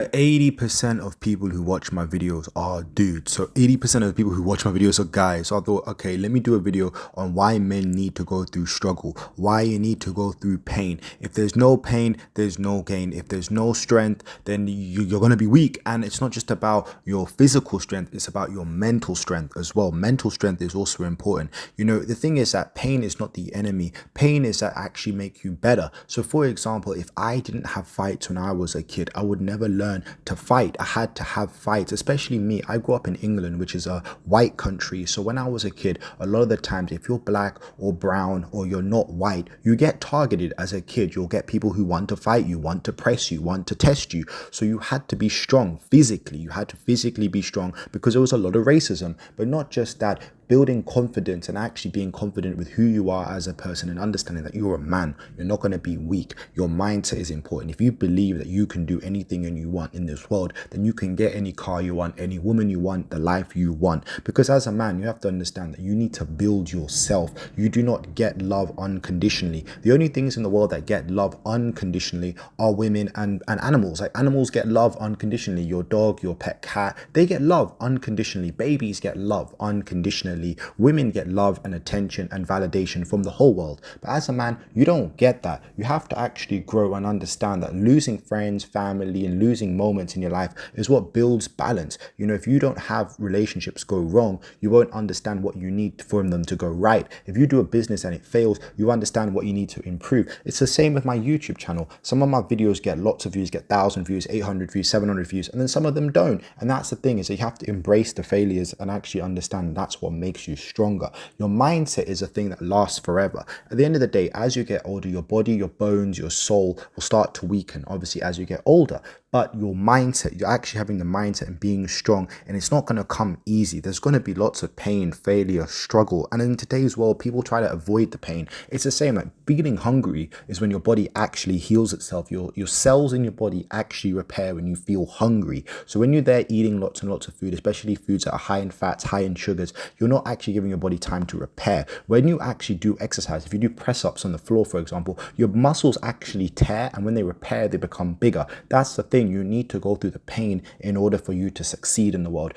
80% of people who watch my videos are dudes. So 80% of the people who watch my videos are guys. So I thought, okay, let me do a video on why men need to go through struggle, why you need to go through pain. If there's no pain, there's no gain. If there's no strength, then you're going to be weak. And it's not just about your physical strength, it's about your mental strength as well. Mental strength is also important. The thing is that pain is not the enemy. Pain is that actually make you better. So for example, if I didn't have fights when I was a kid, I would never learn to fight. I had to have fights, especially me. I grew up in England, which is a white country. So when I was a kid, a lot of the times, if you're black or brown or you're not white, you get targeted as a kid. You'll get people who want to fight you, want to press you, want to test you. So you had to be strong physically. You had to physically be strong because there was a lot of racism. But not just that, building confidence and actually being confident with who you are as a person and understanding that you're a man. You're not going to be weak. Your mindset is important. If you believe that you can do anything and you want in this world, then you can get any car you want, any woman you want, the life you want. Because as a man, you have to understand that you need to build yourself. You do not get love unconditionally. The only things in the world that get love unconditionally are women and animals. Like animals get love unconditionally. Your dog, your pet cat, they get love unconditionally. Babies get love unconditionally. Women get love and attention and validation from the whole world. But as a man, you don't get that. You have to actually grow and understand that losing friends, family, and losing moments in your life is what builds balance. If you don't have relationships go wrong, you won't understand what you need for them to go right. If you do a business and it fails, you understand what you need to improve. It's the same with my YouTube channel. Some of my videos get lots of views, get 1,000 views, 800 views, 700 views, and then some of them don't. And that's the thing, is that you have to embrace the failures and actually understand that's what makes you stronger. Your mindset is a thing that lasts forever. At the end of the day, as you get older, your body, your bones, your soul will start to weaken, obviously, as you get older. But your mindset, you're actually having the mindset and being strong, and it's not going to come easy. There's going to be lots of pain, failure, struggle. And in today's world, people try to avoid the pain. It's the same, like being hungry is when your body actually heals itself. Your cells in your body actually repair when you feel hungry. So when you're there eating lots and lots of food, especially foods that are high in fats, high in sugars, you're not actually giving your body time to repair. When you actually do exercise, if you do press ups on the floor, for example, your muscles actually tear, and when they repair, they become bigger. That's the thing. You need to go through the pain in order for you to succeed in the world.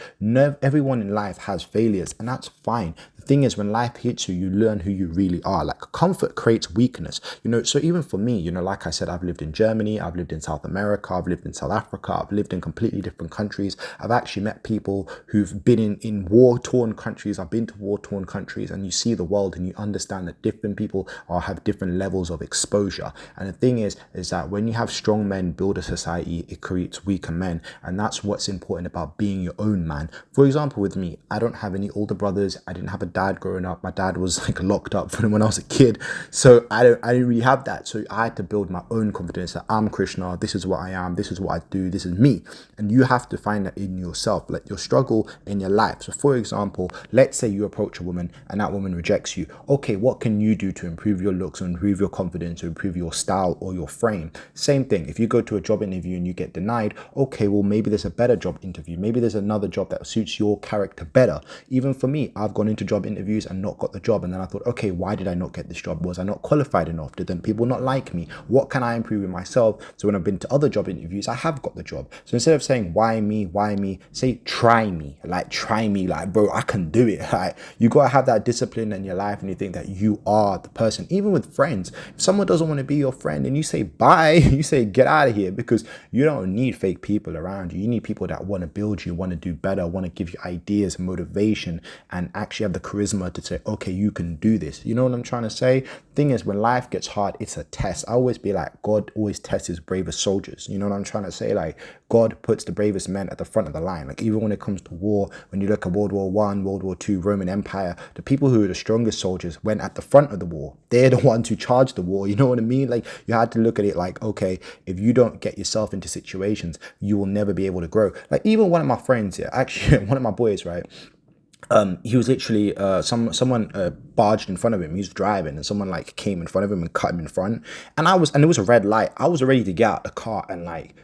Everyone in life has failures, and that's fine. The thing is, when life hits you, you learn who you really are. Like, comfort creates weakness. So even for me, like I said, I've lived in Germany, I've lived in South America, I've lived in South Africa, I've lived in completely different countries. I've actually met people who've been in war-torn countries. I've been to war-torn countries, and you see the world and you understand that different people have different levels of exposure. And the thing is that when you have strong men build a society, it creates weaker men. And that's what's important about being your own man. For example, with me, I don't have any older brothers. I didn't have a dad growing up. My dad was like locked up when I was a kid. So I didn't really have that. So I had to build my own confidence that I'm Krishna. This is what I am. This is what I do. This is me. And you have to find that in yourself, like your struggle in your life. So for example, let's say you approach a woman and that woman rejects you. Okay, what can you do to improve your looks, or improve your confidence, or improve your style or your frame? Same thing. If you go to a job interview and you get denied, okay, well, maybe there's a better job interview. Maybe there's another job that suits your character better. Even for me, I've gone into job interviews and not got the job. And then I thought, okay, why did I not get this job? Was I not qualified enough? Did then people not like me? What can I improve in myself? So when I've been to other job interviews, I have got the job. So instead of saying, why me, say, try me. Like, bro, I can do it. Like, you got to have that discipline in your life, and you think that you are the person. Even with friends, if someone doesn't want to be your friend and you say bye, you say get out of here, because you don't need fake people around you. You need people that want to build you, want to do better, want to give you ideas, motivation, and actually have the charisma to say, okay, you can do this. You know what I'm trying to say? Thing is, when life gets hard, it's a test. I always be like, God always tests his bravest soldiers. You know what I'm trying to say? Like, God puts the bravest men at the front of the line. Like, even when it comes to war, when you look at World War One, World War Two, Roman Empire, the people who are the strongest soldiers went at the front of the war. They're the ones who charged the war. You know what I mean? Like, you had to look at it like, okay, if you don't get yourself into situations, you will never be able to grow. Like, even one of my friends here, actually, one of my boys, right? He was literally someone barged in front of him. He was driving, and someone like came in front of him and cut him in front. And it was a red light. I was ready to get out the car and like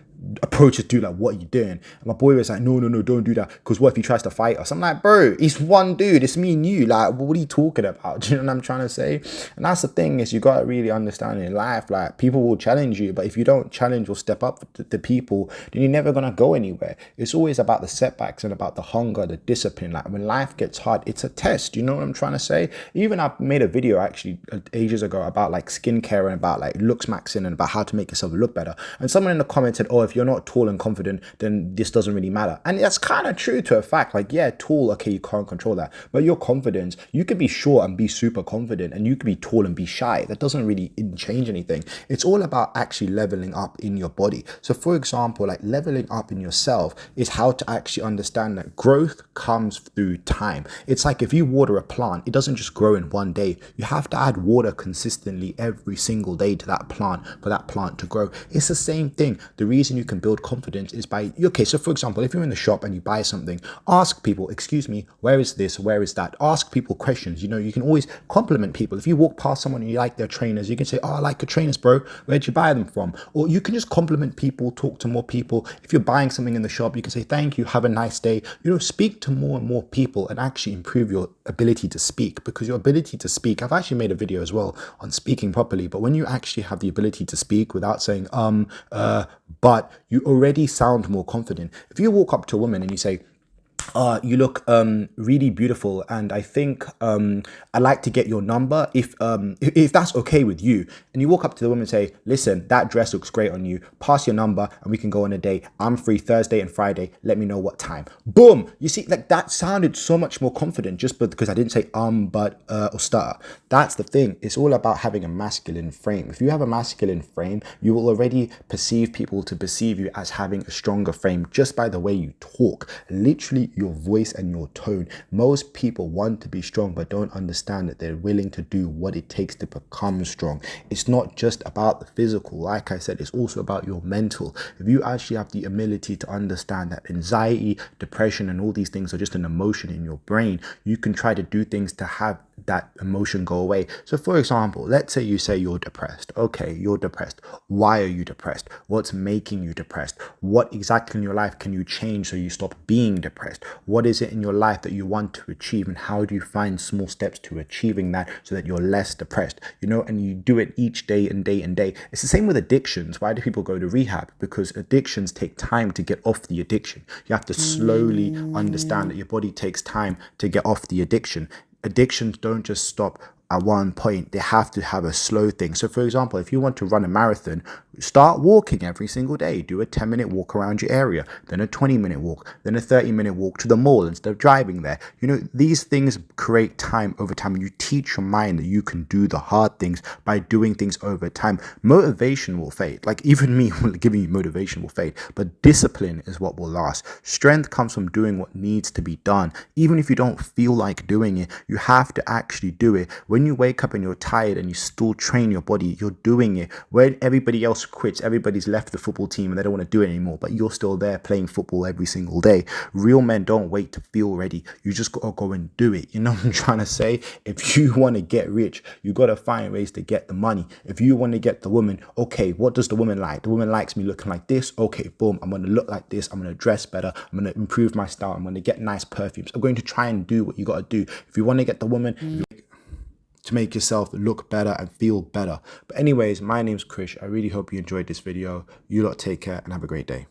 approaches dude like, what are you doing? And my boy was like, no, don't do that, because what if he tries to fight us? I'm like, bro, it's one dude, it's me and you. Like, what are you talking about? Do you know what I'm trying to say? And that's the thing, is you got to really understand in life, like, people will challenge you, but if you don't challenge or step up to people, then you're never gonna go anywhere. It's always about the setbacks and about the hunger, the discipline. Like, when life gets hard, it's a test. You know what I'm trying to say? Even I made a video actually ages ago about like skincare and about like looks maxing and about how to make yourself look better. And someone in the comments said, oh, if you're not tall and confident, then this doesn't really matter. And that's kind of true to a fact. Like, yeah, tall, okay, you can't control that, but your confidence, you could be short and be super confident, and you could be tall and be shy. That doesn't really change anything. It's all about actually leveling up in your body. So for example, like, leveling up in yourself is how to actually understand that growth comes through time. It's like if you water a plant, it doesn't just grow in one day. You have to add water consistently every single day to that plant for that plant to grow. It's the same thing. The reason you can build confidence is by, okay, so for example, if you're in the shop and you buy something, ask people, excuse me, where is this, where is that? Ask people questions. You know, you can always compliment people. If you walk past someone and you like their trainers, you can say, oh, I like your trainers, bro, where'd you buy them from? Or you can just compliment people, talk to more people. If you're buying something in the shop, you can say, thank you, have a nice day. You know, speak to more and more people and actually improve your ability to speak, because your ability to speak, I've actually made a video as well on speaking properly, but when you actually have the ability to speak without saying but, you already sound more confident. If you walk up to a woman and you say, you look really beautiful, and I think I'd like to get your number, if that's okay with you. And you walk up to the woman and say, listen, that dress looks great on you, pass your number and we can go on a date. I'm free Thursday and Friday, let me know what time. Boom. You see, like, that sounded so much more confident just because I didn't say but or stutter. That's the thing. It's all about having a masculine frame. If you have a masculine frame, you will already perceive people to perceive you as having a stronger frame just by the way you talk. Literally, your voice and your tone. Most people want to be strong but don't understand that they're willing to do what it takes to become strong. It's not just about the physical. Like I said, it's also about your mental. If you actually have the ability to understand that anxiety, depression, and all these things are just an emotion in your brain, you can try to do things to have that emotion go away. So for example, let's say you say you're depressed. Okay, you're depressed. Why are you depressed? What's making you depressed? What exactly in your life can you change so you stop being depressed? What is it in your life that you want to achieve, and how do you find small steps to achieving that so that you're less depressed? You know, and you do it each day and day and day. It's the same with addictions. Why do people go to rehab? Because addictions take time to get off the addiction. You have to slowly understand that your body takes time to get off the addiction. Addictions don't just stop at one point. They have to have a slow thing. So for example, if you want to run a marathon, start walking every single day. Do a 10-minute walk around your area, then a 20-minute walk, then a 30-minute walk to the mall instead of driving there. You know, these things create time over time. You teach your mind that you can do the hard things by doing things over time. Motivation will fade. Like, even me giving you motivation will fade, but discipline is what will last. Strength comes from doing what needs to be done. Even if you don't feel like doing it, you have to actually do it. When you wake up and you're tired and you still train your body, you're doing it. When everybody else quits, everybody's left the football team and they don't want to do it anymore, but you're still there playing football every single day. Real men don't wait to feel ready. You just gotta go and do it. You know what I'm trying to say? If you want to get rich, you gotta find ways to get the money. If you want to get the woman, okay, what does the woman like? The woman likes me looking like this. Okay, boom, I'm gonna look like this. I'm gonna dress better. I'm gonna improve my style. I'm gonna get nice perfumes. I'm going to try and do what you gotta do. If you want to get the woman, to make yourself look better and feel better. But anyways, my name's Krish. I really hope you enjoyed this video. You lot take care and have a great day.